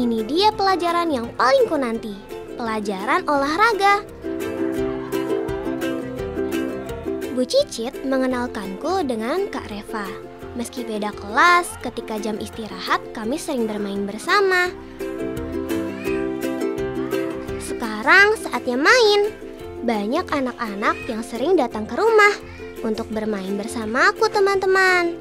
ini dia pelajaran yang paling ku nanti, pelajaran olahraga. Bu Cicit mengenalkanku dengan Kak Reva. Meski beda kelas, ketika jam istirahat kami sering bermain bersama. Sekarang saatnya main. Banyak anak-anak yang sering datang ke rumah untuk bermain bersama aku, teman-teman.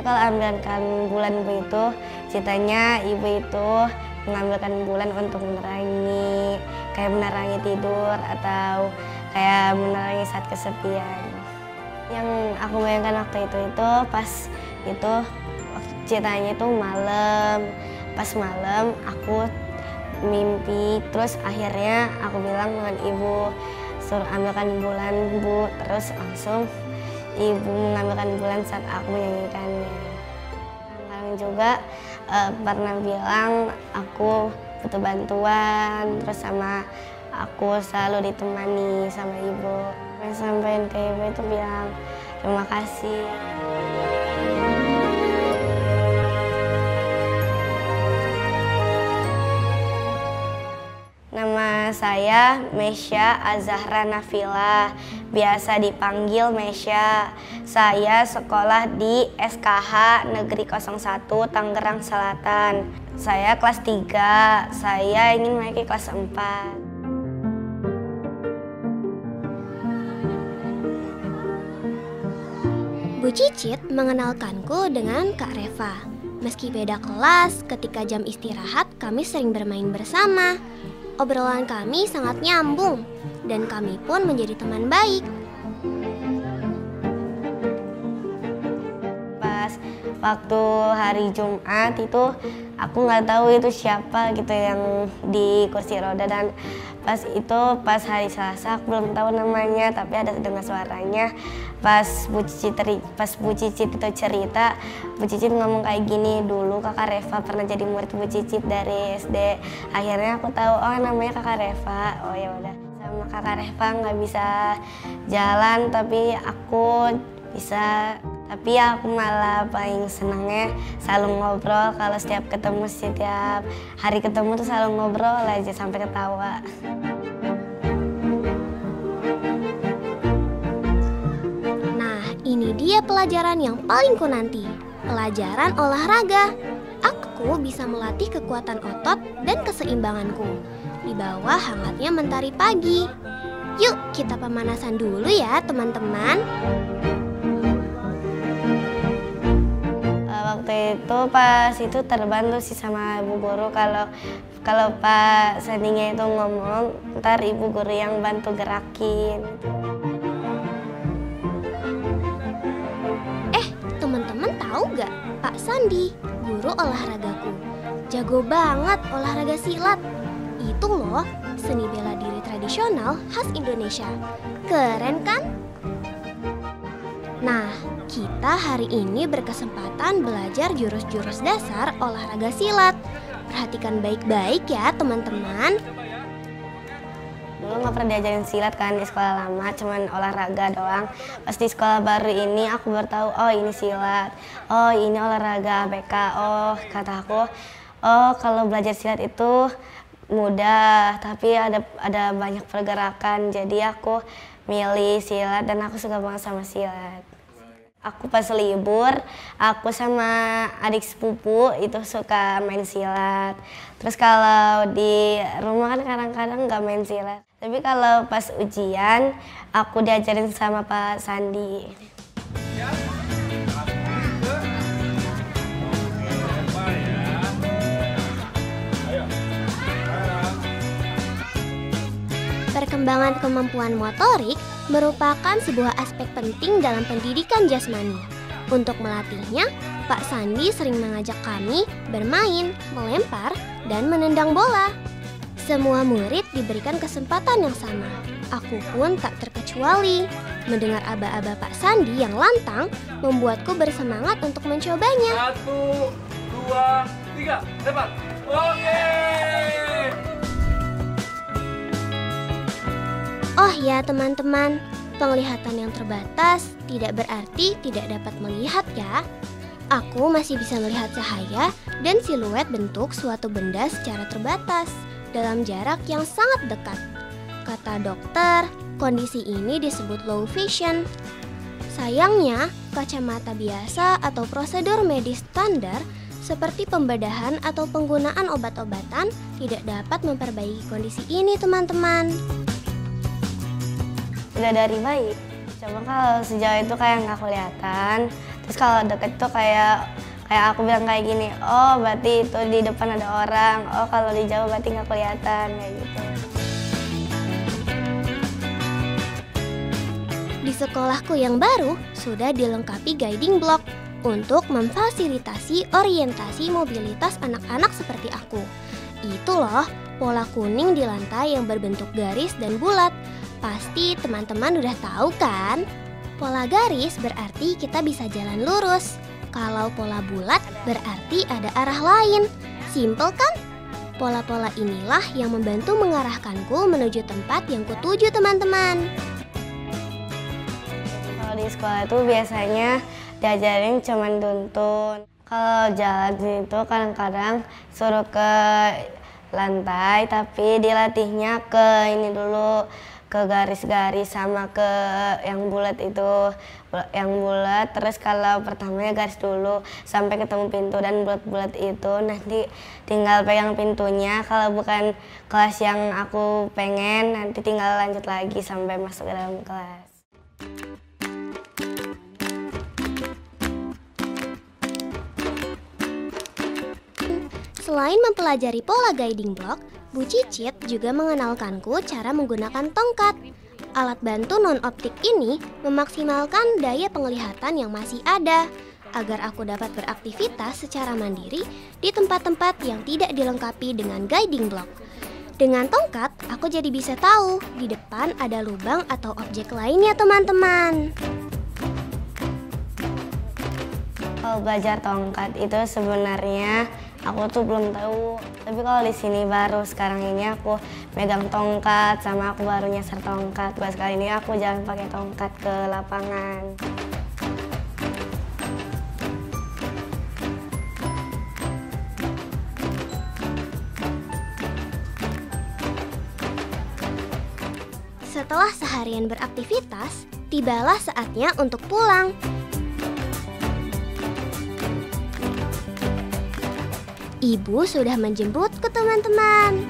Kalau ambilkan bulan ibu itu, ceritanya ibu itu mengambilkan bulan untuk menerangi, kayak menerangi tidur atau kayak menerangi saat kesepian. Yang aku bayangkan waktu itu pas itu ceritanya itu malam, pas malam aku mimpi, terus akhirnya aku bilang dengan ibu suruh ambilkan bulan bu, terus langsung ibu mengambilkan bulan saat aku menyanyikannya. Kadang juga pernah bilang aku butuh bantuan, terus sama aku selalu ditemani sama ibu. Sampai ke ibu itu bilang terima kasih. Nama saya Mesya Azahra Nafila, biasa dipanggil Mesya. Saya sekolah di SKH Negeri 01 Tangerang Selatan. Saya kelas 3, saya ingin naik ke kelas 4. Bu Cicit mengenalkanku dengan Kak Reva. Meski beda kelas, ketika jam istirahat kami sering bermain bersama. Obrolan kami sangat nyambung, dan kami pun menjadi teman baik. Pas waktu hari Jumat itu, aku nggak tahu itu siapa gitu yang di kursi roda, dan pas hari Selasa aku belum tahu namanya, tapi ada dengar suaranya. Pas Bu Cicit itu cerita, Bu Cicit ngomong kayak gini, dulu kakak Reva pernah jadi murid Bu Cicit dari SD. Akhirnya aku tahu, oh namanya kakak Reva. Oh ya udah, sama kakak Reva nggak bisa jalan, tapi aku bisa. Tapi aku malah paling senangnya selalu ngobrol. Kalau setiap hari ketemu tuh selalu ngobrol aja sampai ketawa. Ini dia pelajaran yang paling ku nanti, pelajaran olahraga. Aku bisa melatih kekuatan otot dan keseimbanganku di bawah hangatnya mentari pagi. Yuk kita pemanasan dulu ya teman-teman. Waktu itu pas itu terbantu sih sama ibu guru, kalau Pak Sandinya itu ngomong, ntar ibu guru yang bantu gerakin. Teman-teman tahu gak, Pak Sandi, guru olahragaku, jago banget olahraga silat. Itu loh, seni bela diri tradisional khas Indonesia. Keren kan? Nah, kita hari ini berkesempatan belajar jurus-jurus dasar olahraga silat. Perhatikan baik-baik ya teman-teman. Dulu nggak pernah diajarin silat kan di sekolah lama, cuman olahraga doang. Pas di sekolah baru ini aku baru tahu, oh ini silat, oh ini olahraga ABK. Oh kata aku, oh kalau belajar silat itu mudah, tapi ada banyak pergerakan. Jadi aku milih silat dan aku suka banget sama silat. Aku pas libur, aku sama adik sepupu itu suka main silat. Terus kalau di rumah kan kadang-kadang nggak main silat. Tapi kalau pas ujian, aku diajarin sama Pak Sandi. Perkembangan kemampuan motorik merupakan sebuah aspek penting dalam pendidikan jasmani. Untuk melatihnya, Pak Sandi sering mengajak kami bermain, melempar, dan menendang bola. Semua murid diberikan kesempatan yang sama. Aku pun tak terkecuali. Mendengar aba-aba Pak Sandi yang lantang membuatku bersemangat untuk mencobanya. 1, 2, 3, lempar. Oke. Oh ya teman-teman, penglihatan yang terbatas tidak berarti tidak dapat melihat ya. Aku masih bisa melihat cahaya dan siluet bentuk suatu benda secara terbatas dalam jarak yang sangat dekat. Kata dokter, kondisi ini disebut low vision. Sayangnya, kacamata biasa atau prosedur medis standar seperti pembedahan atau penggunaan obat-obatan tidak dapat memperbaiki kondisi ini teman-teman. Udah dari bayi. Coba kalau sejauh itu kayak nggak kelihatan. Terus kalau deket tuh kayak aku bilang kayak gini, oh berarti itu di depan ada orang. Oh kalau di jauh berarti nggak kelihatan kayak gitu. Di sekolahku yang baru sudah dilengkapi guiding block untuk memfasilitasi orientasi mobilitas anak-anak seperti aku. Itu loh, pola kuning di lantai yang berbentuk garis dan bulat. Pasti teman-teman udah tahu kan? Pola garis berarti kita bisa jalan lurus. Kalau pola bulat berarti ada arah lain. Simpel kan? Pola-pola inilah yang membantu mengarahkanku menuju tempat yang kutuju teman-teman. Kalau di sekolah itu biasanya diajarin cuman tuntun. Kalau jalan itu kadang-kadang suruh ke lantai, tapi dilatihnya ke ini dulu, ke garis-garis sama ke yang bulat itu, yang bulat. Terus kalau pertamanya garis dulu sampai ketemu pintu dan bulat-bulat itu, nanti tinggal pegang pintunya. Kalau bukan kelas yang aku pengen, nanti tinggal lanjut lagi sampai masuk ke dalam kelas. Selain mempelajari pola guiding block, Bu Cicit juga mengenalkanku cara menggunakan tongkat. Alat bantu non-optik ini memaksimalkan daya penglihatan yang masih ada, agar aku dapat beraktivitas secara mandiri di tempat-tempat yang tidak dilengkapi dengan guiding block. Dengan tongkat, aku jadi bisa tahu di depan ada lubang atau objek lainnya teman-teman. Kalau belajar tongkat itu sebenarnya aku tuh belum tahu, tapi kalau di sini baru sekarang ini aku megang tongkat sama aku baru nyasar tongkat. Buat sekali ini aku jalan pakai tongkat ke lapangan. Setelah seharian beraktivitas, tibalah saatnya untuk pulang. Ibu sudah menjemput ke teman-teman.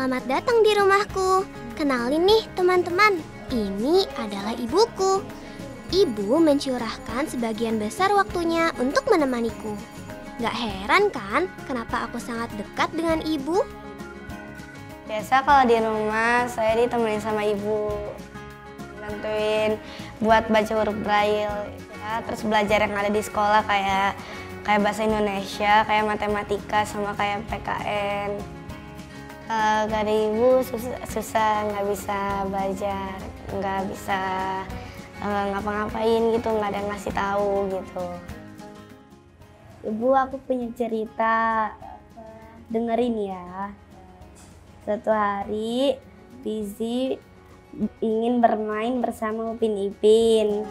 Selamat datang di rumahku. Kenalin nih teman-teman, ini adalah ibuku. Ibu mencurahkan sebagian besar waktunya untuk menemaniku. Gak heran kan kenapa aku sangat dekat dengan ibu? Biasa kalau di rumah saya ditemenin sama ibu, bantuin buat baca huruf braille, ya, terus belajar yang ada di sekolah kayak bahasa Indonesia, kayak matematika sama kayak PKN. Gak ada ibu susah, nggak bisa belajar, nggak bisa ngapa-ngapain gitu, nggak ada yang ngasih tahu gitu. Ibu, aku punya cerita. dengerin ya. Suatu hari Fizi ingin bermain bersama Upin Ipin.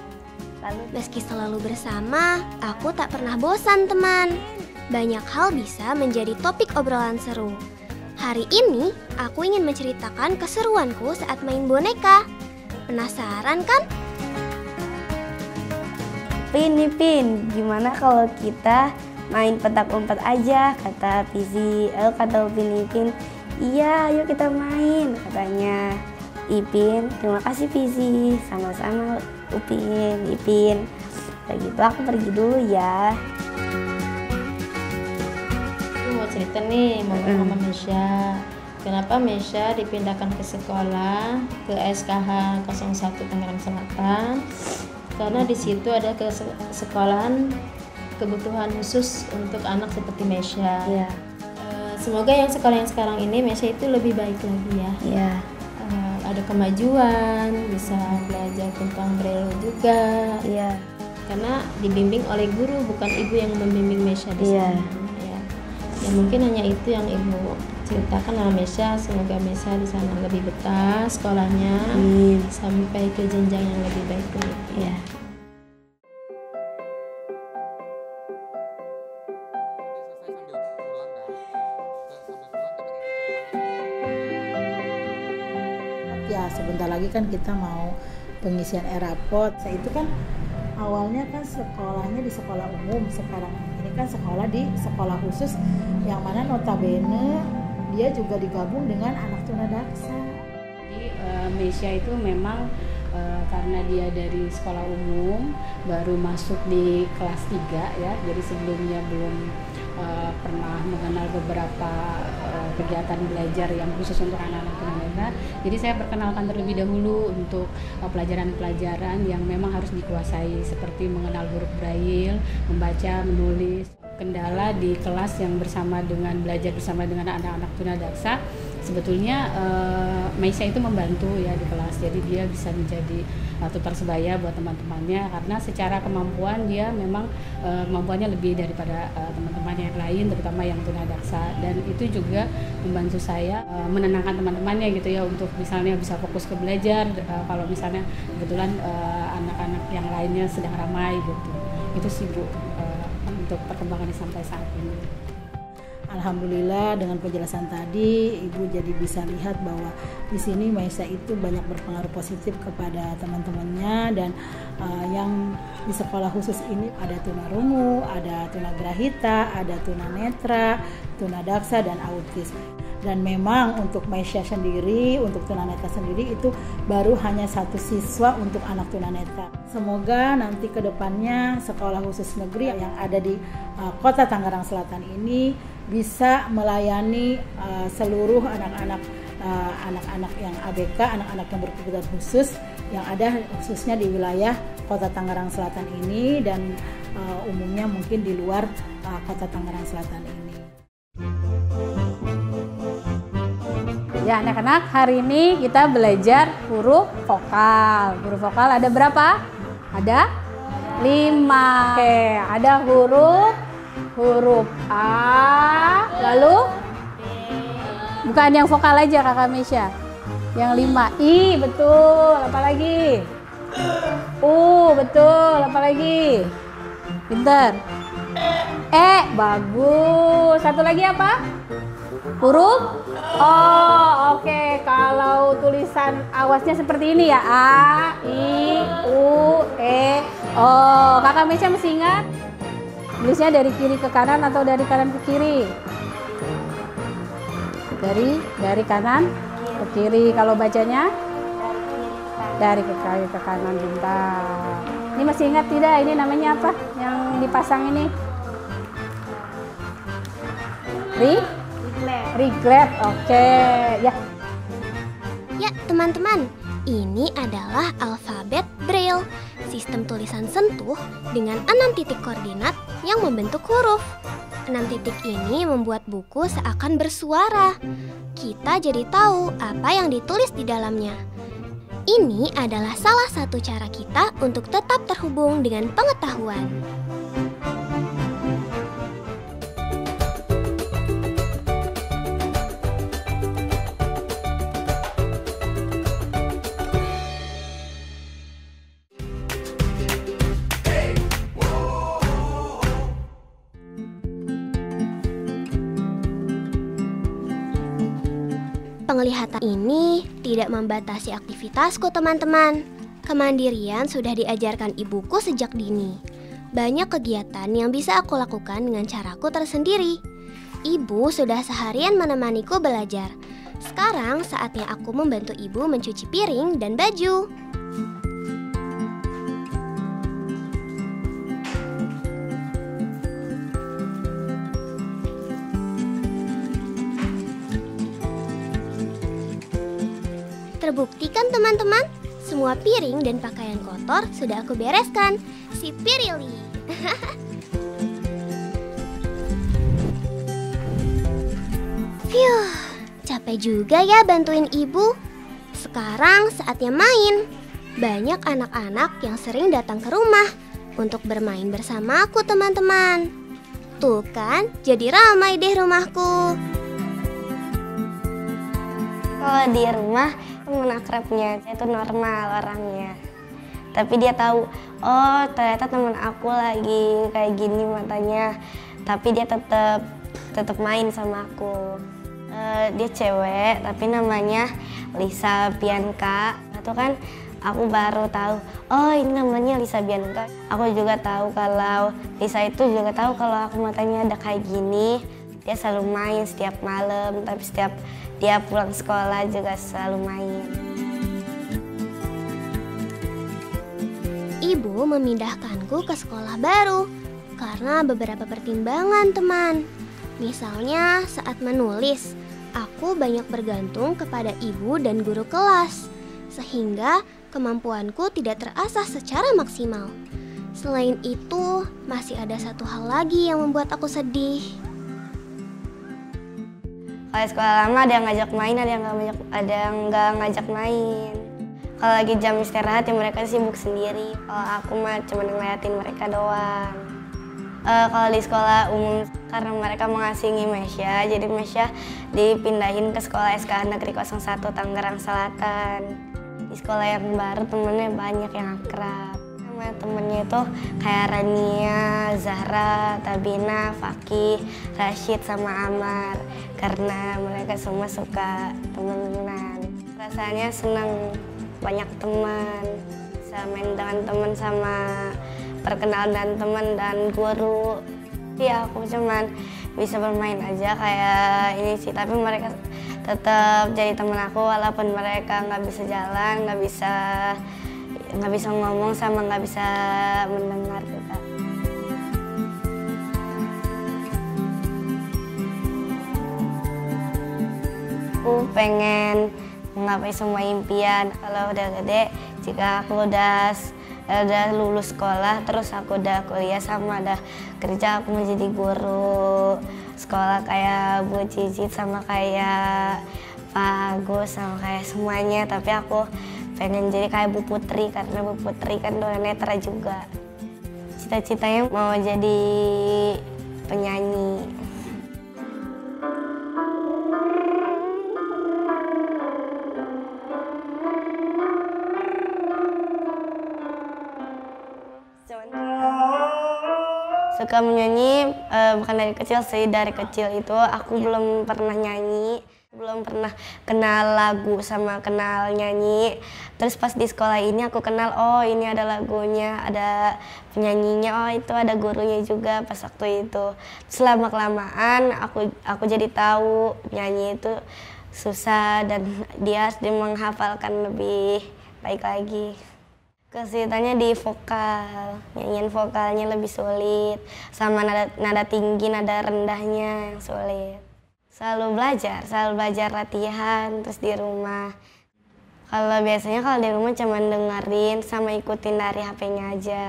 Meski selalu bersama, aku tak pernah bosan teman. Banyak hal bisa menjadi topik obrolan seru. Hari ini, aku ingin menceritakan keseruanku saat main boneka. Penasaran kan? Upin Ipin, gimana kalau kita main petak umpet aja, kata Fizi. Kata Upin Ipin, iya ayo kita main, katanya Ipin. Terima kasih Fizi, sama-sama Upin Ipin. Begitu aku pergi dulu ya. Aku mau cerita nih sama Mesya. Kenapa Mesya dipindahkan ke sekolah ke SKH 01 Tangerang Selatan? Karena di situ ada sekolahan kebutuhan khusus untuk anak seperti Mesya. Iya. Semoga yang sekolah yang sekarang ini Mesya itu lebih baik lagi ya. Iya. Ada kemajuan, bisa belajar tentang Braille juga. Iya. Karena dibimbing oleh guru, bukan ibu yang membimbing Mesya di Iya. sana. Ya mungkin hanya itu yang ibu ceritakan sama Mesya. Semoga Mesya di sana lebih betah sekolahnya, sampai ke jenjang yang lebih baik lagi. Iya. Ya sebentar lagi kan kita mau pengisian e-rapot. Itu kan awalnya kan sekolahnya di sekolah umum, sekarang ini kan sekolah di sekolah khusus yang mana notabene dia juga digabung dengan anak tunadaksa. Jadi Mesya itu memang karena dia dari sekolah umum baru masuk di kelas 3 ya, jadi sebelumnya belum pernah mengenal beberapa kegiatan belajar yang khusus untuk anak-anak tunanetra. Jadi saya perkenalkan terlebih dahulu untuk pelajaran-pelajaran yang memang harus dikuasai, seperti mengenal huruf Braille, membaca, menulis. Kendala di kelas yang belajar bersama dengan anak-anak tunadaksa, sebetulnya Mesya itu membantu ya di kelas. Jadi dia bisa menjadi tutor sebaya buat teman-temannya, karena secara kemampuan dia memang kemampuannya lebih daripada teman-teman yang lain, terutama yang tunadaksa. Dan itu juga membantu saya menenangkan teman-temannya gitu ya, untuk misalnya bisa fokus ke belajar kalau misalnya kebetulan anak-anak yang lainnya sedang ramai gitu. Itu sih Bu, untuk perkembangannya sampai saat ini. Alhamdulillah dengan penjelasan tadi Ibu jadi bisa lihat bahwa di sini Mesya itu banyak berpengaruh positif kepada teman-temannya, dan yang di sekolah khusus ini ada tunarungu, ada tunagrahita, ada tunanetra, tunadaksa, dan autis. Dan memang untuk Mesya sendiri, untuk tunanetra sendiri itu baru hanya 1 siswa untuk anak tunanetra. Semoga nanti ke depannya sekolah khusus negeri yang ada di Kota Tangerang Selatan ini bisa melayani seluruh anak-anak yang ABK, anak-anak yang berkebutuhan khusus yang ada khususnya di wilayah Kota Tangerang Selatan ini, dan umumnya mungkin di luar Kota Tangerang Selatan ini. Ya anak-anak, hari ini kita belajar huruf vokal. Huruf vokal ada berapa? Ada 5. Oke, ada huruf A, lalu bukan yang vokal aja Kakak Mesya. Yang 5, I betul, apalagi? U betul, apalagi? Pinter. E, bagus. Satu lagi apa? Huruf O. Oke, kalau tulisan awasnya seperti ini ya, A, I, U, E, O. Kakak Mesya masih ingat? Tulisnya dari kiri ke kanan atau dari kanan ke kiri? Dari kanan ke kiri. Kalau bacanya dari kiri ke kanan. Bentar. Ini masih ingat tidak? Ini namanya apa? Yang dipasang ini? Reglet. Oke. Ya. Ya, teman-teman, ini adalah alfabet Braille, sistem tulisan sentuh dengan 6 titik koordinat yang membentuk huruf. 6 titik ini membuat buku seakan bersuara. Kita jadi tahu apa yang ditulis di dalamnya. Ini adalah salah satu cara kita untuk tetap terhubung dengan pengetahuan. penglihatan ini tidak membatasi aktivitasku, teman-teman. Kemandirian sudah diajarkan ibuku sejak dini. Banyak kegiatan yang bisa aku lakukan dengan caraku tersendiri. Ibu sudah seharian menemaniku belajar. Sekarang saatnya aku membantu ibu mencuci piring dan baju. Terbukti kan teman-teman? Semua piring dan pakaian kotor sudah aku bereskan. Si Pirili. Phew, capek juga ya bantuin ibu. Sekarang saatnya main. Banyak anak-anak yang sering datang ke rumah untuk bermain bersama aku, teman-teman. Tuh kan, jadi ramai deh rumahku. Kalau di rumah teman akrabnya itu normal orangnya, tapi dia tahu, oh ternyata teman aku lagi kayak gini matanya, tapi dia tetap main sama aku. Dia cewek tapi namanya Lisa Bianca. Itu kan aku baru tahu, oh ini namanya Lisa Bianca. Aku juga tahu kalau Lisa itu juga tahu kalau aku matanya ada kayak gini. Dia selalu main setiap malam, tapi setiap dia pulang sekolah juga selalu main. Ibu memindahkanku ke sekolah baru karena beberapa pertimbangan, teman. Misalnya saat menulis, aku banyak bergantung kepada ibu dan guru kelas, sehingga kemampuanku tidak terasah secara maksimal. Selain itu, masih ada satu hal lagi yang membuat aku sedih. Kalau sekolah lama ada yang ngajak main, ada yang nggak ngajak main. Kalau lagi jam istirahat ya mereka sibuk sendiri. Kalau aku mah cuma ngeliatin mereka doang. Kalau di sekolah umum karena mereka mengasingi Mesya, jadi Mesya dipindahin ke sekolah SKH Negeri 01 Tangerang Selatan. Di sekolah yang baru temennya banyak yang akrab. Sama temennya itu kayak Rania, Zahra, Tabina, Fakih, Rashid, sama Amar. Karena mereka semua suka temenan. Rasanya senang, banyak teman, bisa main dengan teman, sama perkenalan dan teman dan guru. Ya aku cuman bisa bermain aja kayak ini sih, tapi mereka tetap jadi teman aku walaupun mereka nggak bisa jalan, nggak bisa ngomong, sama nggak bisa mendengar juga. Aku pengen menggapai semua impian. Kalau udah gede, jika aku udah lulus sekolah, terus aku udah kuliah sama udah kerja, aku mau jadi guru sekolah kayak Bu Cicit sama kayak Pak Agus sama kayak semuanya. Tapi aku pengen jadi kayak Bu Putri karena Bu Putri kan tunanetra juga. Cita-citanya mau jadi penyanyi. Suka menyanyi bukan dari kecil sih, dari kecil itu aku belum pernah nyanyi, belum pernah kenal lagu sama kenal nyanyi. Terus pas di sekolah ini aku kenal, oh ini ada lagunya, ada penyanyinya, oh itu ada gurunya juga pas waktu itu. Selama kelamaan aku jadi tahu nyanyi itu susah dan dia harus menghafalkan lebih baik lagi. Kesulitannya di vokal, nyanyian vokalnya lebih sulit, sama nada tinggi, nada rendahnya yang sulit. Selalu belajar latihan, terus di rumah. Kalau di rumah cuma dengerin sama ikutin dari HP-nya aja.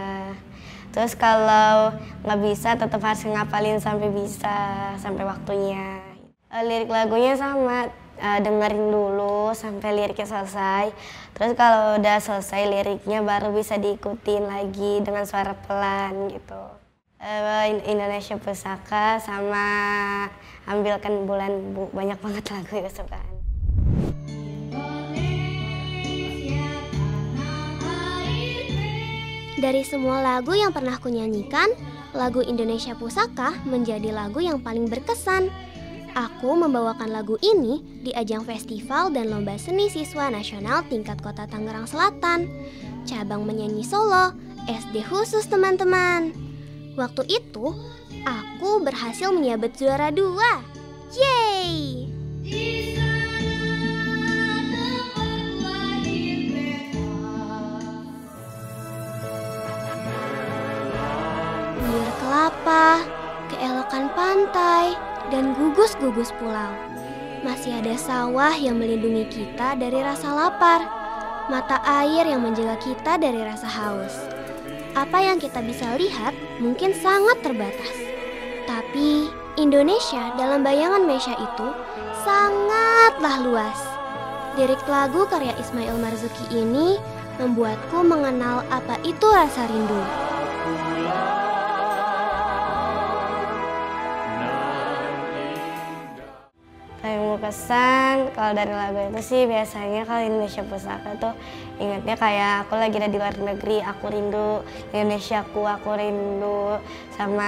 Terus kalau nggak bisa tetap harus ngapalin sampai bisa, sampai waktunya. Lirik lagunya sama, dengerin dulu sampai liriknya selesai. Terus kalau udah selesai liriknya baru bisa diikutin lagi dengan suara pelan gitu. Indonesia Pusaka sama Ambilkan Bulan, banyak banget lagu kesukaan. Dari semua lagu yang pernah aku nyanyikan, lagu Indonesia Pusaka menjadi lagu yang paling berkesan. Aku membawakan lagu ini di ajang festival dan lomba seni siswa nasional tingkat kota Tangerang Selatan, cabang menyanyi Solo, SD khusus teman-teman. Waktu itu, aku berhasil menyabet juara 2. Yeay! Bibir kelapa, keelokan pantai, dan gugus-gugus pulau. Masih ada sawah yang melindungi kita dari rasa lapar, mata air yang menjaga kita dari rasa haus. Apa yang kita bisa lihat mungkin sangat terbatas. Tapi Indonesia dalam bayangan Mesya itu sangatlah luas. Lirik lagu karya Ismail Marzuki ini membuatku mengenal apa itu rasa rindu. Paling berkesan kalau dari lagu itu sih biasanya kalau Indonesia Pusaka tuh ingatnya kayak aku lagi ada di luar negeri, aku rindu Indonesiaku, aku rindu sama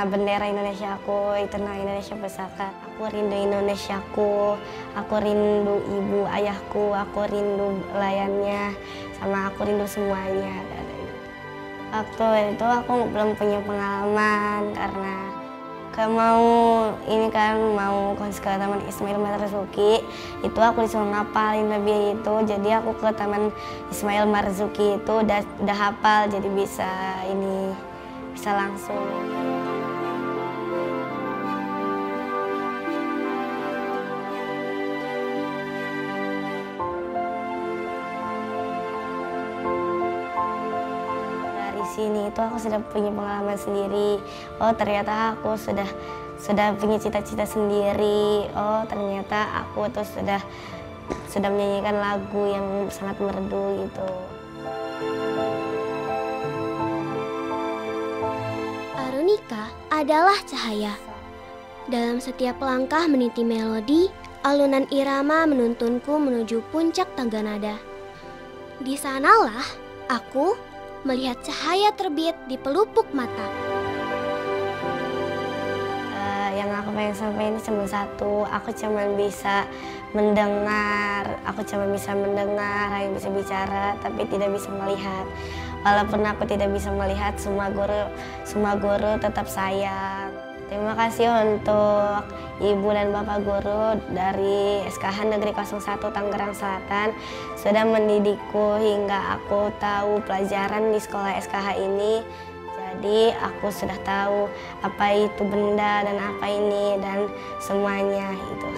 bendera Indonesiaku, itu nama Indonesia Pusaka. Aku rindu Indonesiaku, aku rindu ibu ayahku, aku rindu layannya, sama aku rindu semuanya. Waktu itu aku belum punya pengalaman karena mau ke Taman Ismail Marzuki itu aku disuruh ngapalin lebih itu, jadi aku ke Taman Ismail Marzuki itu udah hafal, jadi bisa langsung. Sini itu aku sudah punya pengalaman sendiri. Oh ternyata aku sudah punya cita-cita sendiri. Oh ternyata aku tuh sudah menyanyikan lagu yang sangat merdu gitu. Arunika adalah cahaya. Dalam setiap langkah meniti melodi, alunan irama menuntunku menuju puncak tangga nada. Di sanalah aku melihat cahaya terbit di pelupuk mata. Yang aku pengen sampaikan ini cuma satu, aku cuma bisa mendengar, hanya bisa bicara, tapi tidak bisa melihat. Walaupun aku tidak bisa melihat, semua guru tetap sayang. Terima kasih untuk Ibu dan Bapak Guru dari SKH Negeri 01 Tangerang Selatan sudah mendidikku hingga aku tahu pelajaran di sekolah SKH ini. Jadi aku sudah tahu apa itu benda dan apa ini dan semuanya itu.